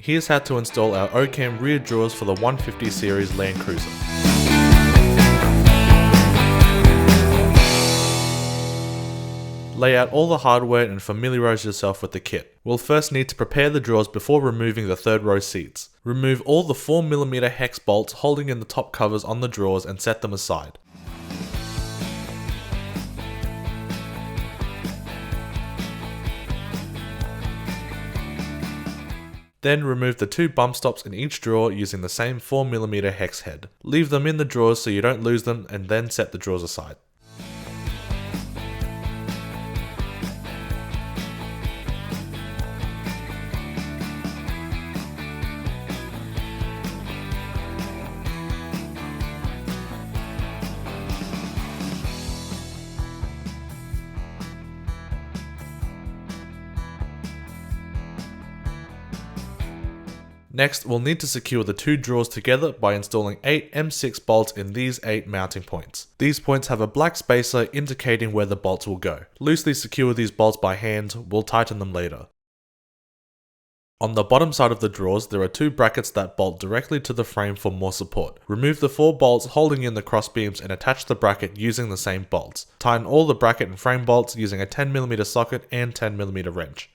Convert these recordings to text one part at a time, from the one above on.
Here's how to install our OCAM rear drawers for the 150 series Landcruiser. Lay out all the hardware and familiarise yourself with the kit. We'll first need to prepare the drawers before removing the third row seats. Remove all the 4mm hex bolts holding in the top covers on the drawers and set them aside. Then remove the two bump stops in each drawer using the same 4mm hex head. Leave them in the drawers so you don't lose them, and then set the drawers aside. Next, we'll need to secure the two drawers together by installing 8 M6 bolts in these 8 mounting points. These points have a black spacer indicating where the bolts will go. Loosely secure these bolts by hand, we'll tighten them later. On the bottom side of the drawers, there are two brackets that bolt directly to the frame for more support. Remove the 4 bolts holding in the cross beams and attach the bracket using the same bolts. Tighten all the bracket and frame bolts using a 10mm socket and 10mm wrench.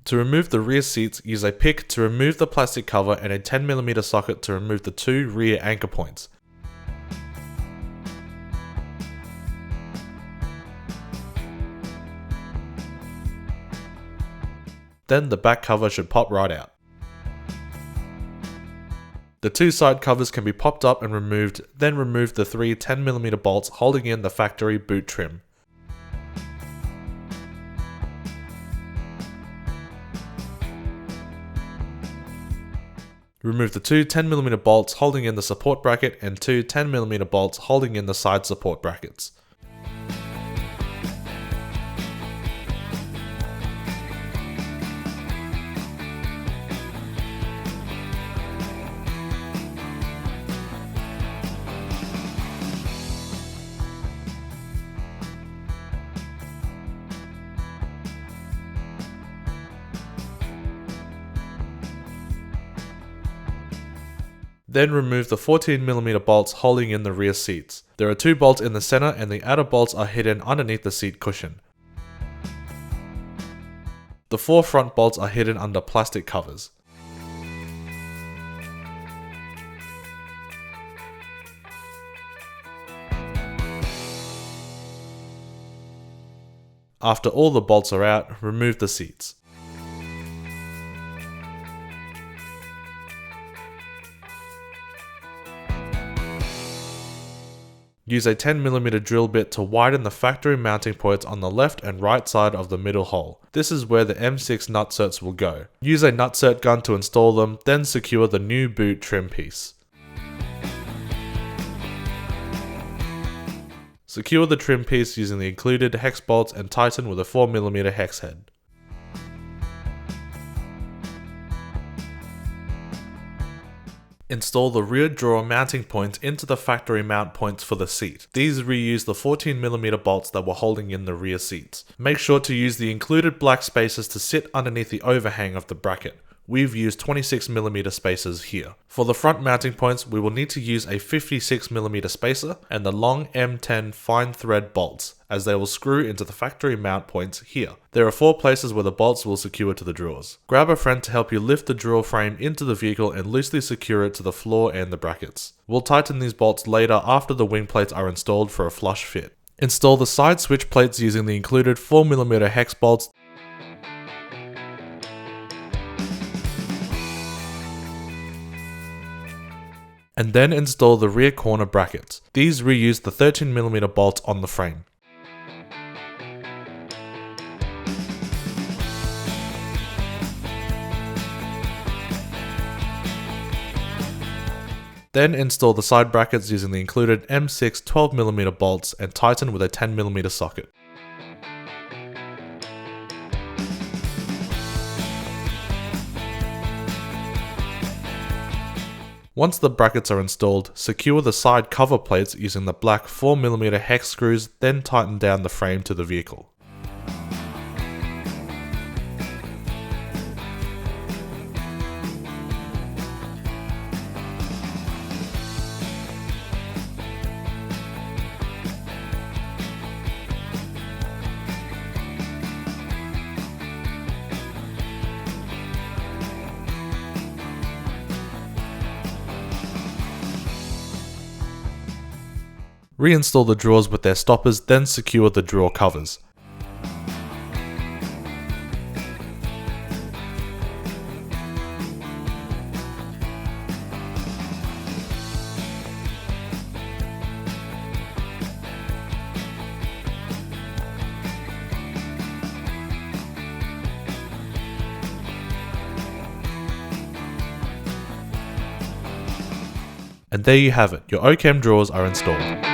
To remove the rear seats, use a pick to remove the plastic cover and a 10mm socket to remove the two rear anchor points. Then the back cover should pop right out. The two side covers can be popped up and removed, then remove the three 10mm bolts holding in the factory boot trim. Remove the two 10mm bolts holding in the support bracket and two 10mm bolts holding in the side support brackets. Then remove the 14mm bolts holding in the rear seats. There are two bolts in the center and the outer bolts are hidden underneath the seat cushion. The 4 front bolts are hidden under plastic covers. After all the bolts are out, remove the seats. Use a 10mm drill bit to widen the factory mounting points on the left and right side of the middle hole. This is where the M6 nutserts will go. Use a nutsert gun to install them, then secure the new boot trim piece. Secure the trim piece using the included hex bolts and tighten with a 4mm hex head. Install the rear drawer mounting points into the factory mount points for the seat. These reuse the 14mm bolts that were holding in the rear seats. Make sure to use the included black spacers to sit underneath the overhang of the bracket. we've used 26mm spacers here. For the front mounting points, we will need to use a 56mm spacer and the long M10 fine thread bolts, as they will screw into the factory mount points here. There are 4 places where the bolts will secure to the drawers. Grab a friend to help you lift the drawer frame into the vehicle and loosely secure it to the floor and the brackets. We'll tighten these bolts later after the wing plates are installed for a flush fit. Install the side switch plates using the included 4mm hex bolts. And then install the rear corner brackets. These reuse the 13mm bolts on the frame. Then install the side brackets using the included M6 12mm bolts and tighten with a 10mm socket. Once the brackets are installed, secure the side cover plates using the black 4mm hex screws, then tighten down the frame to the vehicle. Reinstall the drawers with their stoppers, then secure the drawer covers. And there you have it, your OCAM drawers are installed.